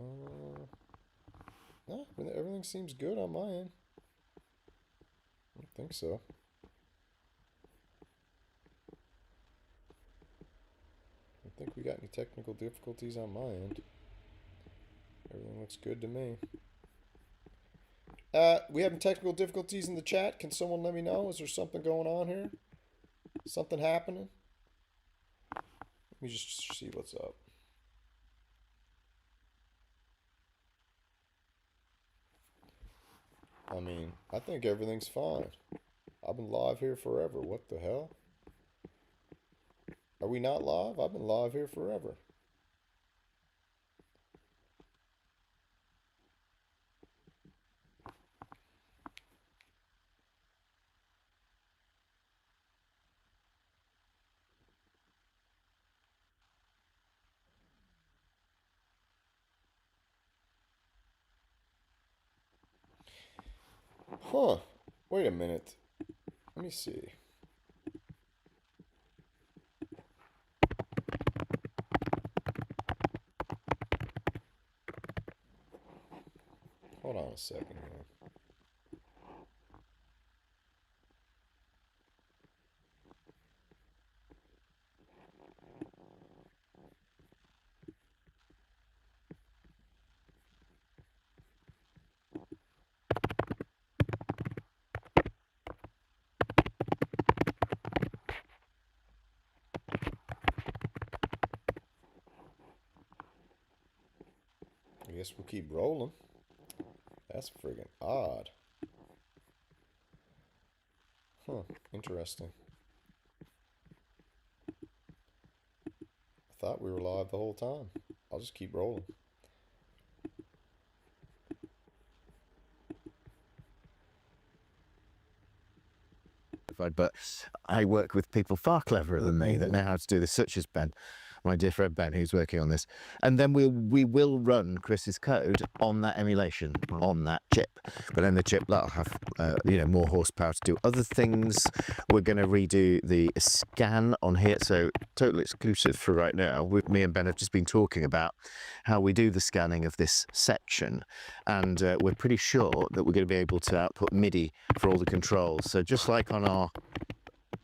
No, everything seems good on my end. I don't think so. I don't think we got any technical difficulties on my end. Everything looks good to me. We having technical difficulties in the chat. Can someone let me know? Is there something going on here? Something happening? Let me just see what's up. I mean, I think everything's fine. I've been live here forever. What the hell? Are we not live? I've been live here forever. Huh. Wait a minute. Let me see. Hold on a second here. I guess we'll keep rolling. That's friggin' odd. Huh, interesting. I thought we were live the whole time. I'll just keep rolling. But I work with people far cleverer than me that know how to do this, such as Ben, my dear friend Ben, who's working on this. And then we will run Chris's code on that emulation, on that chip. But then the chip, that'll have more horsepower to do other things. We're going to redo the scan on here, so totally exclusive for right now. Me and Ben have just been talking about how we do the scanning of this section, and we're pretty sure that we're going to be able to output MIDI for all the controls. So just like on our...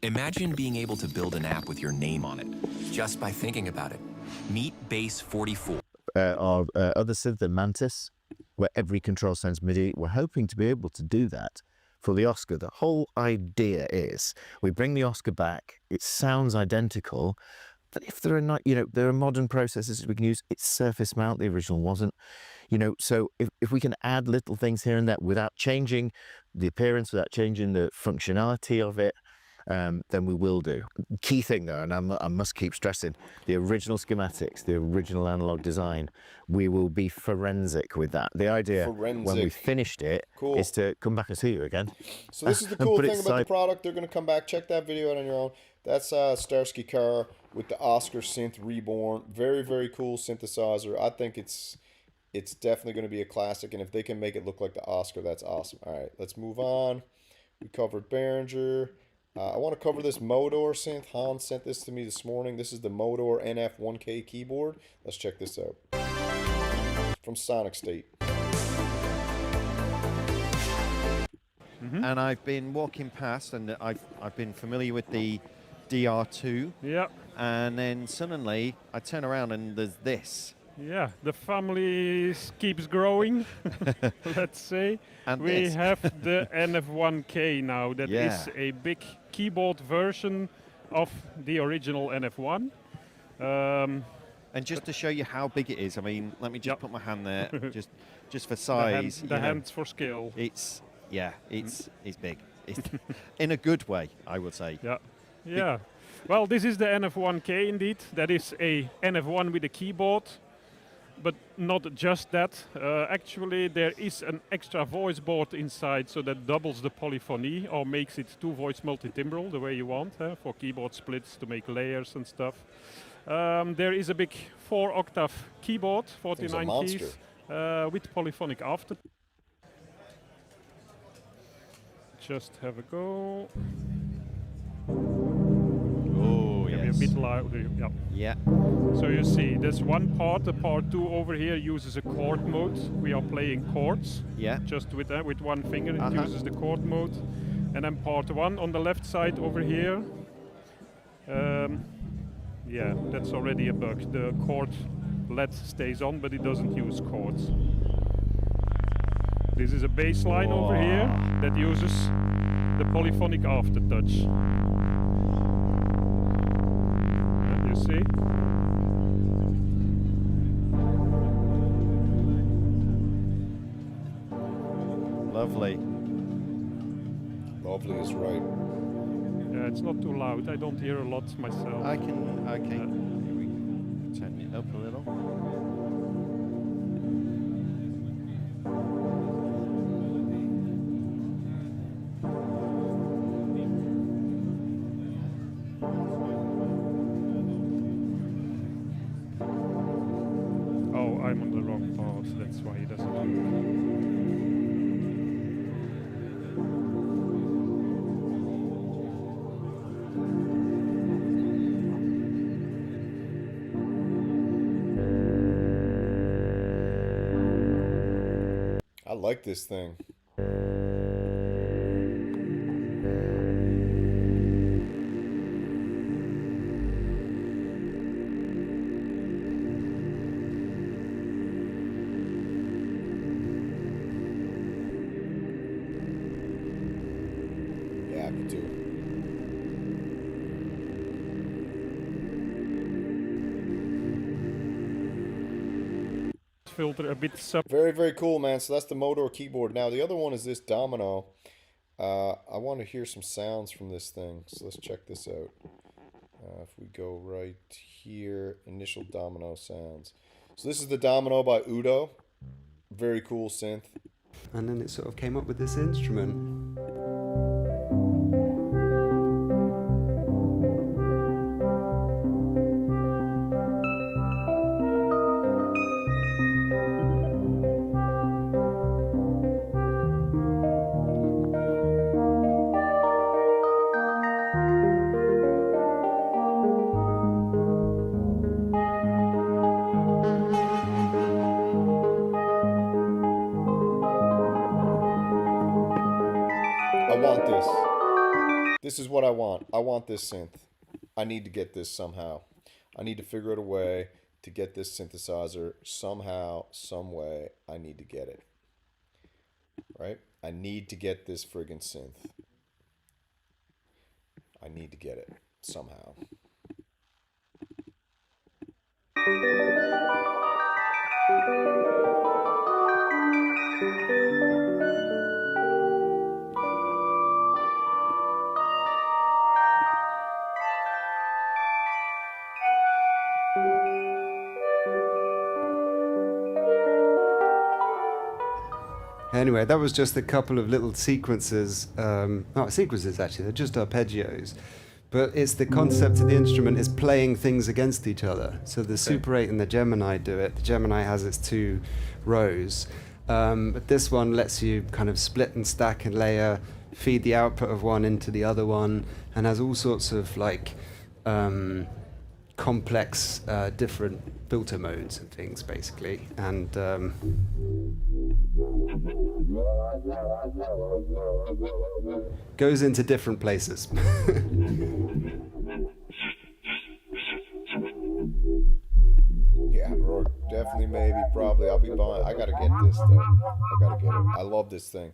Imagine being able to build an app with your name on it, just by thinking about it. Meet Base 44. Our other synth, the Mantis, where every control sends MIDI. We're hoping to be able to do that for the Oscar. The whole idea is we bring the Oscar back, it sounds identical, but if there are not, there are modern processors we can use. It's surface mount, the original wasn't. So if we can add little things here and there without changing the appearance, without changing the functionality of it, then we will do. Key thing though, and I must keep stressing, the original schematics, the original analog design, we will be forensic with that. The idea when we finished it is to come back and see you again. So this is the cool thing about the product. They're going to come back. Check that video out on your own. That's Starsky car with the Oscar Synth Reborn. Very, very cool synthesizer. I think it's definitely going to be a classic, and if they can make it look like the Oscar, that's awesome. All right, let's move on. We covered Behringer. I want to cover this Modor synth. Hans sent this to me this morning. This is the Modor NF1K keyboard. Let's check this out. From Sonic State. And I've been walking past, and I've been familiar with the DR2. Yeah. And then suddenly I turn around and there's this. Yeah, the family keeps growing, let's say. And we have the NF1K now. That is a big keyboard version of the original NF1. And just to show you how big it is, I mean, let me just put my hand there, just for size. The hands for scale. It's big. It's in a good way, I would say. Yeah, yeah. Well, this is the NF1K indeed. That is a NF1 with a keyboard. But not just that. Actually, there is an extra voice board inside, so that doubles the polyphony or makes it two-voice multi-timbral the way you want for keyboard splits to make layers and stuff. There is a big 4-octave keyboard, 49 keys, with polyphonic after. Just have a go. Oh, yes. a bit louder. Yeah. Yeah. So you see, there's one part. The part 2 over here uses a chord mode. We are playing chords. Yeah. Just with one finger, it Uh-huh. uses the chord mode. And then part 1 on the left side over here. Yeah, that's already a bug. The chord LED stays on, but it doesn't use chords. This is a bass line over here that uses the polyphonic aftertouch. You see? Lovely. Lovely is right. Yeah, it's not too loud. I don't hear a lot myself. Okay. Here we go. Turn it up a little. Oh, I'm on the wrong part. That's why he doesn't do I like this thing. Yeah, me too. filter a bit sub. Very, very cool, man. So that's the Motor keyboard. Now, the other one is this Domino. I want to hear some sounds from this thing. So let's check this out. If we go right here, initial Domino sounds. So this is the Domino by UDO. Very cool synth. And then it sort of came up with this instrument. I want this. This is what I want. I want this synth. I need to get this somehow. I need to figure out a way to get this synthesizer somehow, some way. I need to get it. Right? I need to get this friggin' synth. I need to get it somehow. Anyway, that was just a couple of little sequences. Not sequences, actually. They're just arpeggios. But it's the concept of the instrument is playing things against each other. So the Super 8 and the Gemini do it. The Gemini has its 2 rows. But this one lets you kind of split and stack and layer, feed the output of one into the other one, and has all sorts of like complex different filter modes and things, basically. And goes into different places. Yeah, or definitely, maybe, probably. I'll be buying. I gotta get this though. I gotta get it. I love this thing.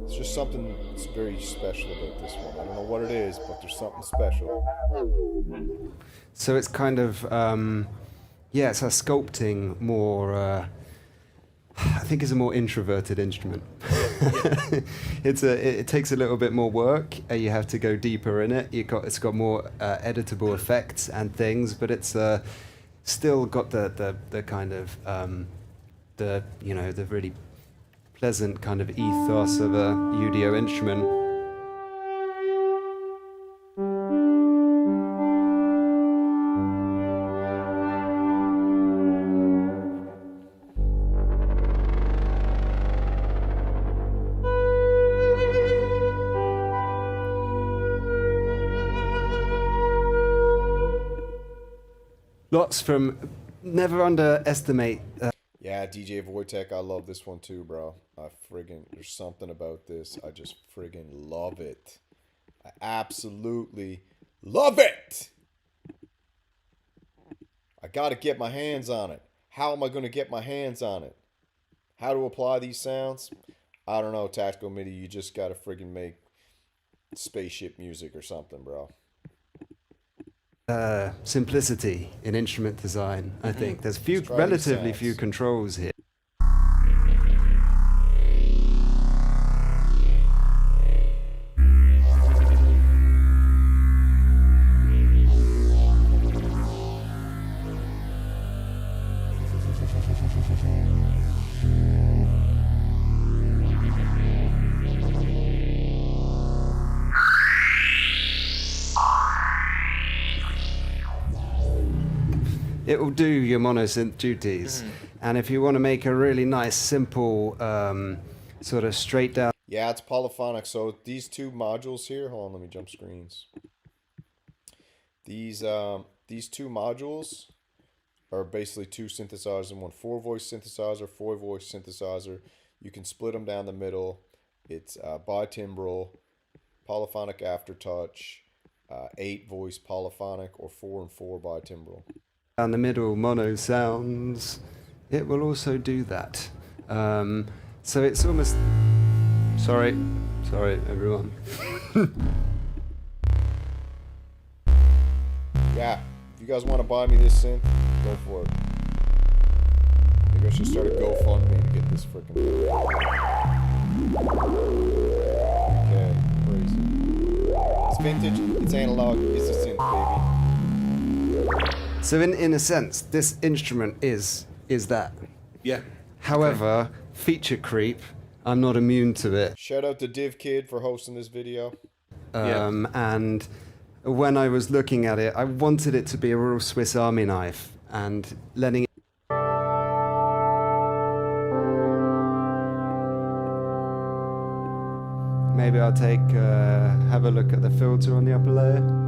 It's just something that's very special about this one. I don't know what it is, but there's something special. So it's kind of, yeah, it's a sculpting more, I think it's a more introverted instrument. It takes a little bit more work. You have to go deeper in it. It's got more editable effects and things, but it's still got the kind of, the really pleasant kind of ethos of a UDO instrument. lots from. Never underestimate. Yeah, DJ Wojtek, I love this one too, bro. There's something about this. I just friggin' love it. I absolutely love it. I gotta get my hands on it. How am I gonna get my hands on it? How to apply these sounds? I don't know, Tactical MIDI. You just gotta friggin' make spaceship music or something, bro. Simplicity in instrument design, I think. There's Let's try relatively these few sounds. controls here. It will do your monosynth duties. And if you want to make a really nice, simple, sort of straight down. Yeah, it's polyphonic. So these two modules here, hold on, let me jump screens. These two modules are basically two synthesizers in one. 4-voice synthesizer, 4-voice synthesizer. You can split them down the middle. It's bitimbral, polyphonic aftertouch, 8-voice polyphonic, or 4 and 4 bitimbral. Down the middle mono sounds, it will also do that. So it's almost. Sorry, everyone. Yeah, if you guys want to buy me this synth, go for it. Maybe I should start a GoFundMe to get this freaking thing. Okay, crazy. It's vintage, it's analog, it's a synth, baby. So in a sense, this instrument is that. Yeah. However, feature creep, I'm not immune to it. Shout out to Div Kid for hosting this video. And when I was looking at it, I wanted it to be a real Swiss Army knife, and letting it. Maybe I'll have a look at the filter on the upper layer.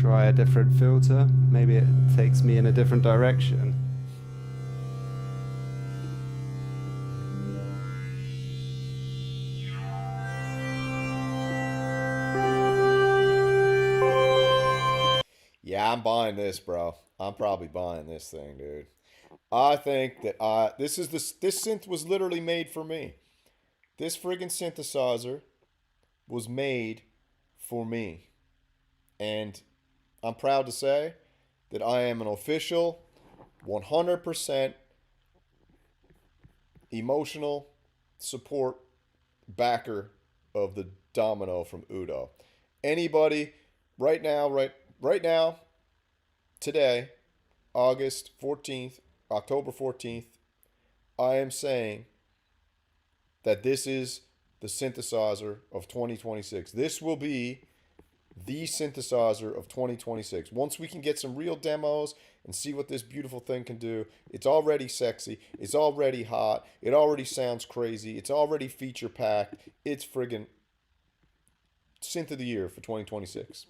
Try a different filter. Maybe it takes me in a different direction. Yeah, I'm buying this, bro. I'm probably buying this thing, dude. I think that this synth was literally made for me. This friggin' synthesizer was made for me. And I'm proud to say that I am an official 100% emotional support backer of the Domino from UDO. Anybody right now, today, October 14th, I am saying that this is the synthesizer of 2026. This will be the synthesizer of 2026. Once we can get some real demos and see what this beautiful thing can do, it's already sexy, it's already hot, it already sounds crazy, it's already feature packed, it's friggin' synth of the year for 2026.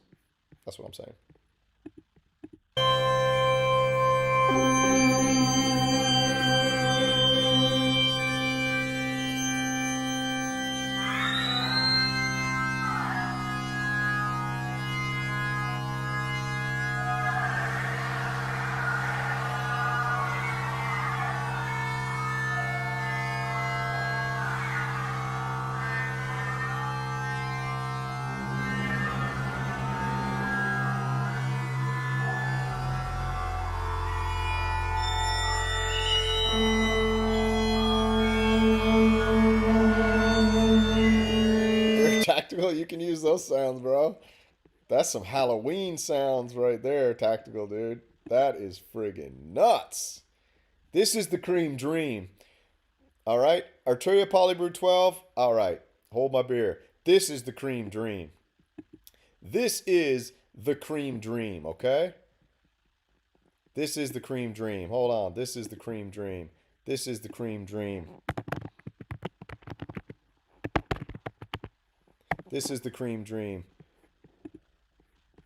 That's what I'm saying. Tactical, you can use those sounds, bro. That's some Halloween sounds right there, Tactical, dude. That is friggin' nuts. This is the cream dream. All right? Arturia Polybrew 12. All right. Hold my beer. This is the cream dream. This is the cream dream, okay? This is the cream dream. Hold on. This is the cream dream. This is the cream dream. This is the cream dream.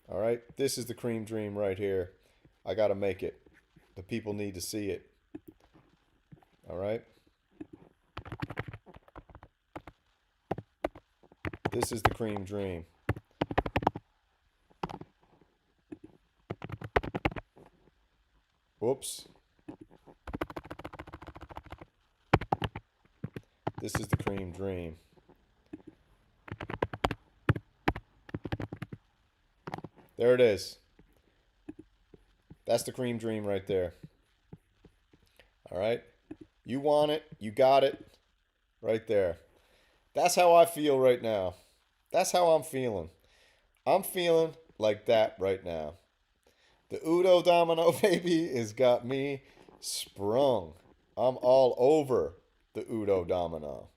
All right, this is the cream dream right here. I gotta make it. The people need to see it. All right. This is the cream dream. Whoops. This is the cream dream. There it is. That's the cream dream right there. All right. You want it. You got it. Right there. That's how I feel right now. That's how I'm feeling. I'm feeling like that right now. The UDO domino, baby, has got me sprung. I'm all over the UDO domino.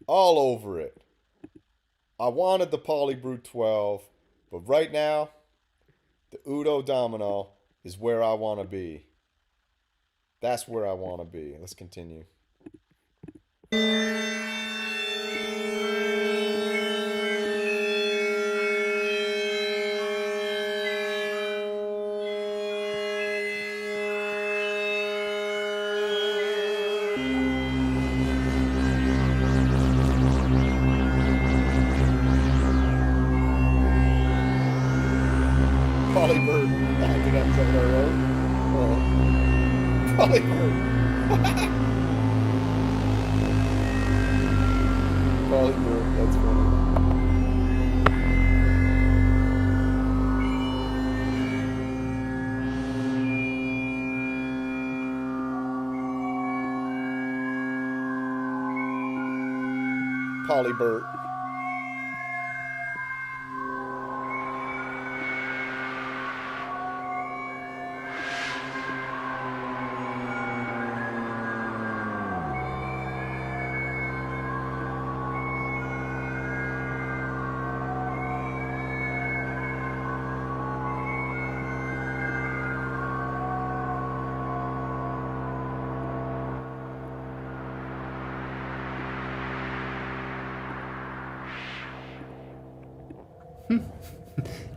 All over it. I wanted the Polybrute 12, but right now, the UDO domino is where I want to be. That's where I want to be. Let's continue. Polybird. I think that's what I wrote. Polybird. Polybird, that's funny. Polybird.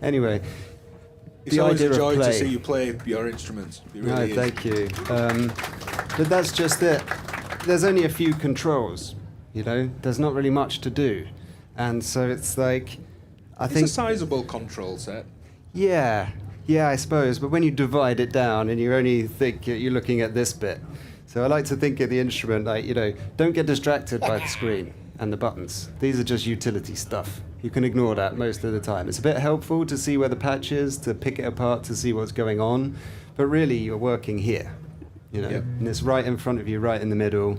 Anyway, It's always a joy to see you play your instruments. It really is. Thank you. But that's just it. There's only a few controls, you know. There's not really much to do, and so it's like, I think It's a sizable control set. Yeah, I suppose. But when you divide it down and you only think you're looking at this bit, so I like to think of the instrument like, you know, don't get distracted by the screen and the buttons. These are just utility stuff. You can ignore that most of the time. It's a bit helpful to see where the patch is, to pick it apart, to see what's going on. But really, you're working here, you know, Yep. and it's right in front of you, right in the middle.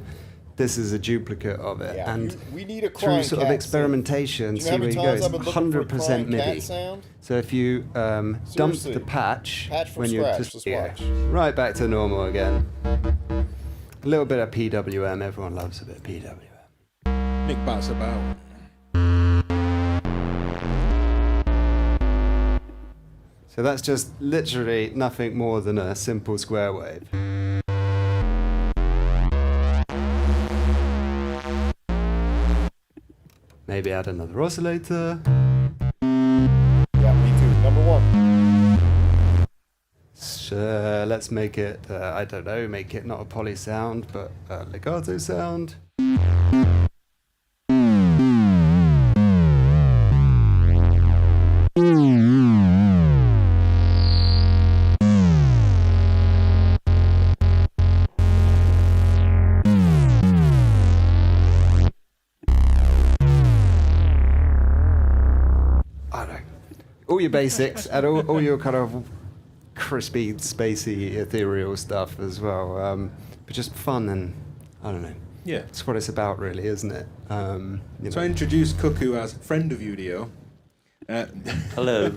This is a duplicate of it. Yeah, and we need a through crying sort of cat experimentation, sound. Do you know see how where many you go. times I've It's been looking for a 100% crying cat MIDI. sound? So if you dump Seriously. the patch Patch from when you're scratch, just just yeah, watch. right back to normal again. A little bit of PWM. Everyone loves a bit of PWM. Nick bats about. So that's just literally nothing more than a simple square wave. Maybe add another oscillator. Yeah, me too. Number one. So let's make it, I don't know, make it not a poly sound, but a legato sound. All your basics and all your kind of crispy, spacey, ethereal stuff as well. But just fun and, I don't know. Yeah. It's what it's about, really, isn't it? You So I know. introduced Cuckoo as friend of UDO. Hello.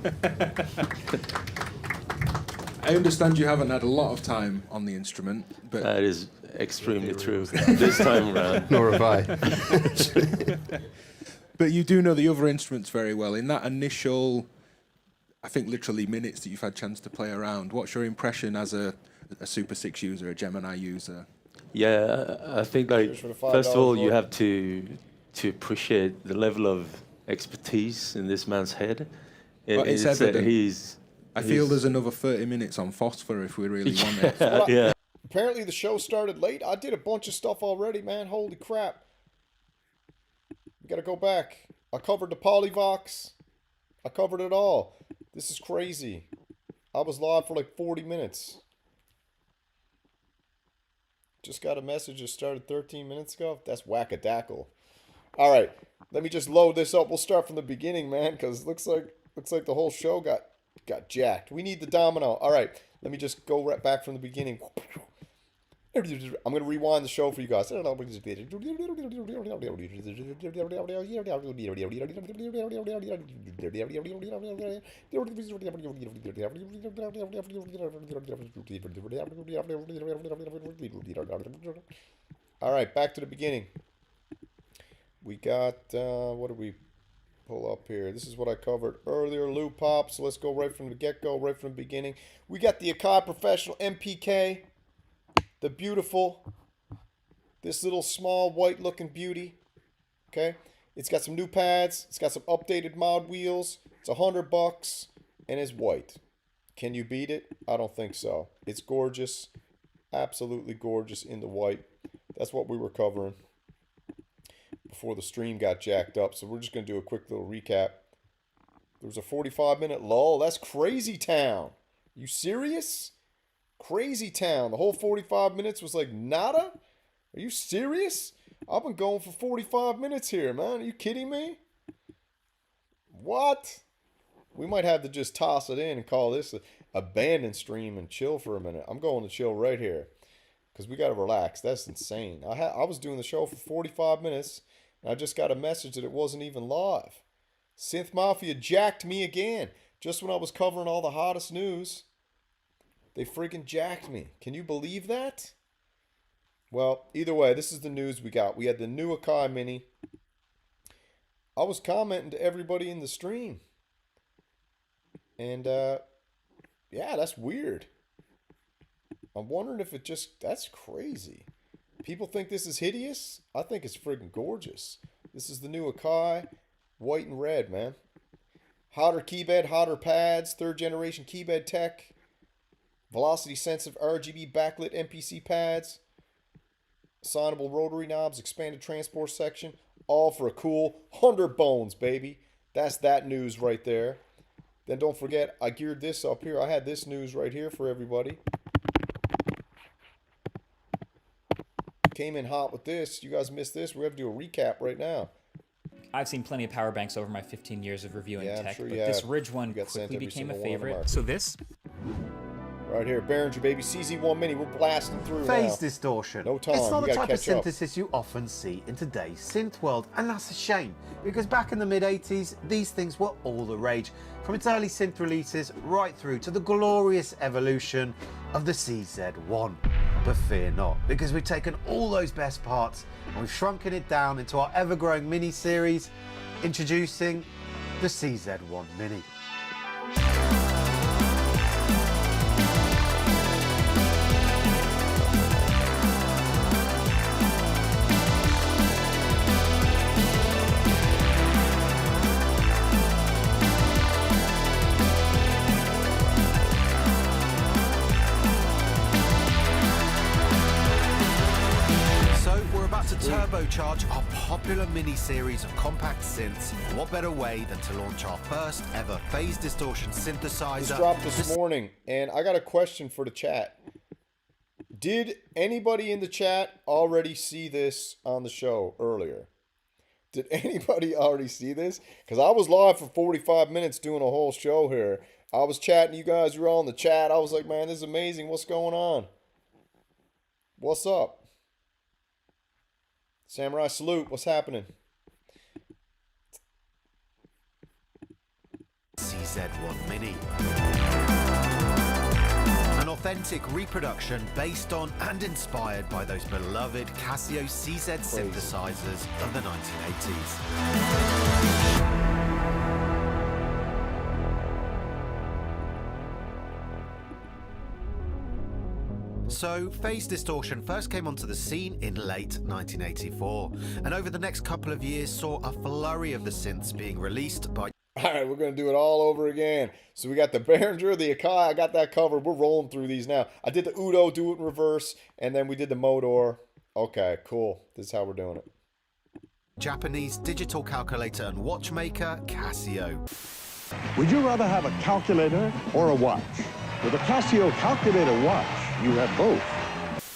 I understand you haven't had a lot of time on the instrument, but That is extremely true this time around. Nor have I. but you do know the other instruments very well. In that initial, I think literally minutes that you've had chance to play around, what's your impression as a Super 6 user, a Gemini user? Yeah, I think like Cheers for the first of all $5 you vote. have to appreciate the level of expertise in this man's head. It's evident. I feel he's- there's another 30 minutes on phosphor if we really want it. yeah. Apparently the show started late. I did a bunch of stuff already, man. Holy crap. We gotta go back. I covered the Polyvox. I covered it all. This is crazy. I was live for like 40 minutes. Just got a message that started 13 minutes ago. That's whackadackle. All right, let me just load this up. We'll start from the beginning, man, because looks like the whole show got jacked. We need the domino. All right, let me just go right back from the beginning. I'm going to rewind the show for you guys. All right, back to the beginning. We got, what did we pull up here? This is what I covered earlier, loop pop. So let's go right from the get-go, right from the beginning. We got the AKAI Professional MPK. The beautiful, this little small white looking beauty, okay? It's got some new pads. It's got some updated mod wheels. It's $100 and it's white. Can you beat it? I don't think so. It's gorgeous, absolutely gorgeous in the white. That's what we were covering before the stream got jacked up. So we're just going to do a quick little recap. There was a 45-minute lull. That's crazy town. You serious? Crazy town. The whole 45 minutes was like nada? Are you serious? I've been going for 45 minutes here, man. Are you kidding me? What? We might have to just toss it in and call this a abandoned stream and chill for a minute. I'm going to chill right here because we got to relax. That's insane. I was doing the show for 45 minutes and I just got a message that it wasn't even live. Synth Mafia jacked me again just when I was covering all the hottest news. They freaking jacked me. Can you believe that? Well, either way, this is the news we got. We had the new AKAI Mini. I was commenting to everybody in the stream. And, yeah, that's weird. I'm wondering if that's crazy. People think this is hideous? I think it's freaking gorgeous. This is the new AKAI, white and red, man. Hotter keybed, hotter pads, 3rd generation keybed tech. Velocity sensitive RGB backlit MPC pads, assignable rotary knobs, expanded transport section, all for a cool 100 bones, baby. That's that news right there. Then don't forget, I geared this up here. I had this news right here for everybody. Came in hot with this. You guys missed this. We're going to do a recap right now. I've seen plenty of power banks over my 15 years of reviewing Yeah, I'm tech, sure but you this have. Ridge one You got sent quickly every became a single one on the favorite. market. So this? Right here, Behringer, baby. CZ-1 Mini. We're blasting through Phase now. distortion. No time. It's not We the gotta type of catch up. synthesis you often see in today's synth world, and that's a shame, because back in the mid-80s, these things were all the rage, from its early synth releases right through to the glorious evolution of the CZ-1. But fear not, because we've taken all those best parts and we've shrunken it down into our ever-growing mini-series, introducing the CZ-1 Mini. To turbocharge our popular mini-series of compact synths, what better way than to launch our first ever phase distortion synthesizer? This dropped this morning, and I got a question for the chat. Did anybody in the chat already see this on the show earlier? Did anybody already see this? Because I was live for 45 minutes doing a whole show here. I was chatting, you guys were all in the chat. I was like, man, this is amazing. What's going on? What's up? Samurai salute, what's happening? CZ-1 Mini. An authentic reproduction based on and inspired by those beloved Casio CZ synthesizers of the 1980s. So, phase distortion first came onto the scene in late 1984, and over the next couple of years saw a flurry of the synths being released by... All right, we're going to do it all over again. So we got the BEHRINGER, the AKAI, I got that covered. We're rolling through these now. I did the UDO, do it in reverse, and then we did the Modor. Okay, cool. This is how we're doing it. Japanese digital calculator and watchmaker Casio. Would you rather have a calculator or a watch? With a Casio calculator watch, you have both.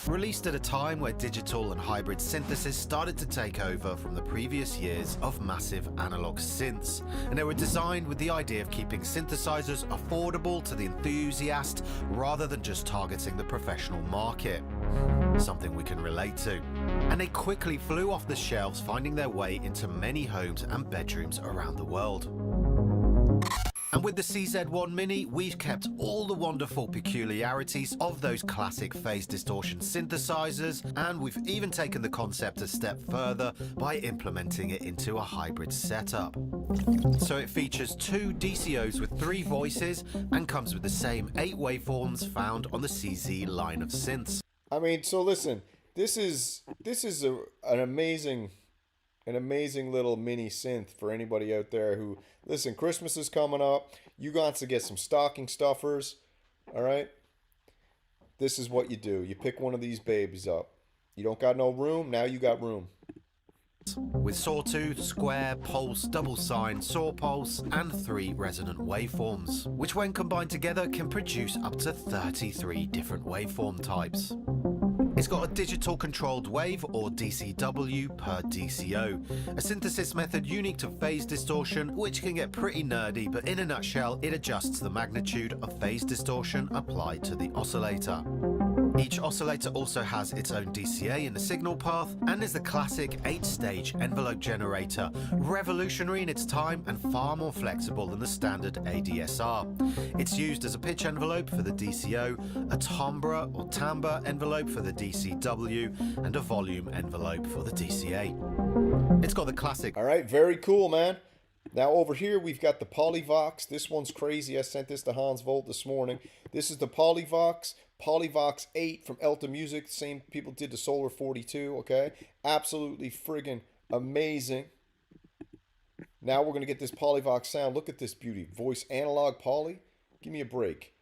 Released at a time where digital and hybrid synthesis started to take over from the previous years of massive analog synths, and they were designed with the idea of keeping synthesizers affordable to the enthusiast rather than just targeting the professional market. Something we can relate to. And they quickly flew off the shelves, finding their way into many homes and bedrooms around the world. And with the CZ-1 Mini, we've kept all the wonderful peculiarities of those classic phase distortion synthesizers, and we've even taken the concept a step further by implementing it into a hybrid setup. So it features 2 DCOs with 3 voices and comes with the same 8 waveforms found on the CZ line of synths. I mean, so listen, this is an amazing little mini synth for anybody out there who, listen, Christmas is coming up. You got to get some stocking stuffers, all right? This is what you do. You pick one of these babies up. You don't got no room, now you got room. With sawtooth, square, pulse, double sine, saw pulse, and 3 resonant waveforms, which when combined together can produce up to 33 different waveform types. It's got a digital controlled wave, or DCW, per DCO, a synthesis method unique to phase distortion, which can get pretty nerdy, but in a nutshell, it adjusts the magnitude of phase distortion applied to the oscillator. Each oscillator also has its own DCA in the signal path, and is the classic 8-stage envelope generator, revolutionary in its time and far more flexible than the standard ADSR. It's used as a pitch envelope for the DCO, a timbre or timbre envelope for the DCW, and a volume envelope for the DCA. It's got the classic... All right, very cool, man. Now over here, we've got the Polyvox. This one's crazy. I sent this to Hans Volt this morning. This is the Polyvox 8 from Elta Music. Same people did the Solar 42, okay? Absolutely friggin' amazing. Now we're going to get this Polyvox sound. Look at this beauty. Voice analog poly. Give me a break.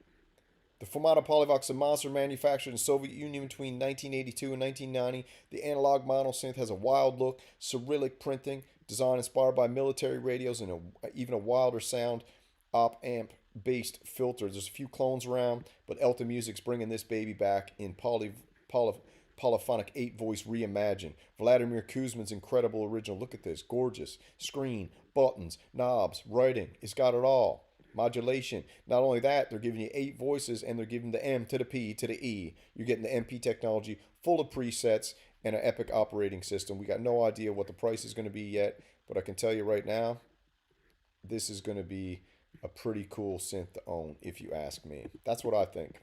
The Formato Polyvox, a monster manufactured in the Soviet Union between 1982 and 1990. The analog mono synth has a wild look, Cyrillic printing, design inspired by military radios, and even a wilder sound, op-amp based filter. There's a few clones around, but Elta Music's bringing this baby back in polyphonic 8-voice reimagined. Vladimir Kuzmin's incredible original. Look at this, gorgeous screen, buttons, knobs, writing. It's got it all. Modulation. Not only that, they're giving you 8 voices, and they're giving the M to the P to the E. You're getting the MP technology, full of presets, and an epic operating system. We got no idea what the price is going to be yet, but I can tell you right now, this is going to be a pretty cool synth to own, if you ask me. That's what I think.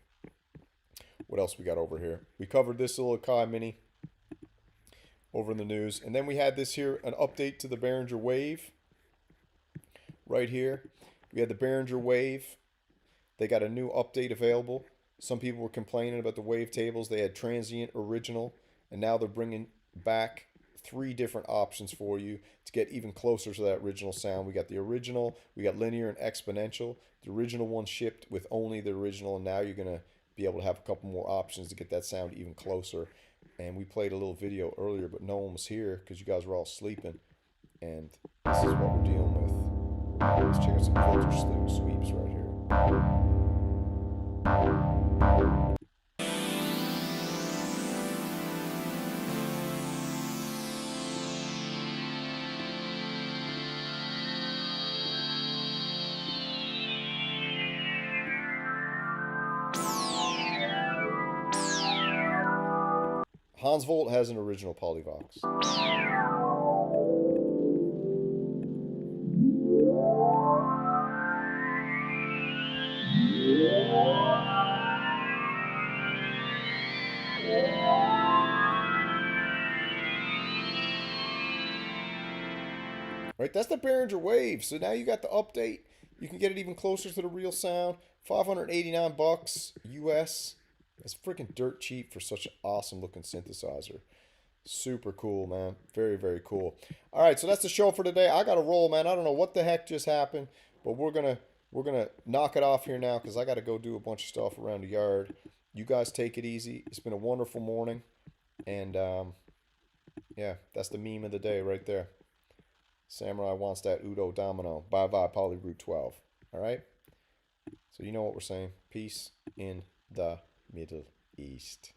What else we got over here? We covered this little AKAI Mini over in the news. And then we had this here, an update to the BEHRINGER Wave. Right here. We had the BEHRINGER Wave. They got a new update available. Some people were complaining about the wave tables. They had transient, original, and now they're bringing back 3 different options for you to get even closer to that original sound. We got the original, we got linear and exponential. The original one shipped with only the original, and now you're going to be able to have a couple more options to get that sound even closer. And we played a little video earlier, but no one was here because you guys were all sleeping. And this is what we're dealing with. Let's check out some filter sweeps right here. Hans Volt has an original Polyvox. Right, that's the BEHRINGER Wave. So now you got the update. You can get it even closer to the real sound. $589 US. It's freaking dirt cheap for such an awesome looking synthesizer. Super cool, man. Very, very cool. All right, so that's the show for today. I got to roll, man. I don't know what the heck just happened, but we're gonna knock it off here now because I got to go do a bunch of stuff around the yard. You guys take it easy. It's been a wonderful morning, and yeah, that's the meme of the day right there. Samurai wants that Udo domino. Bye bye, Polyroot 12. All right. So you know what we're saying. Peace in the Middle East.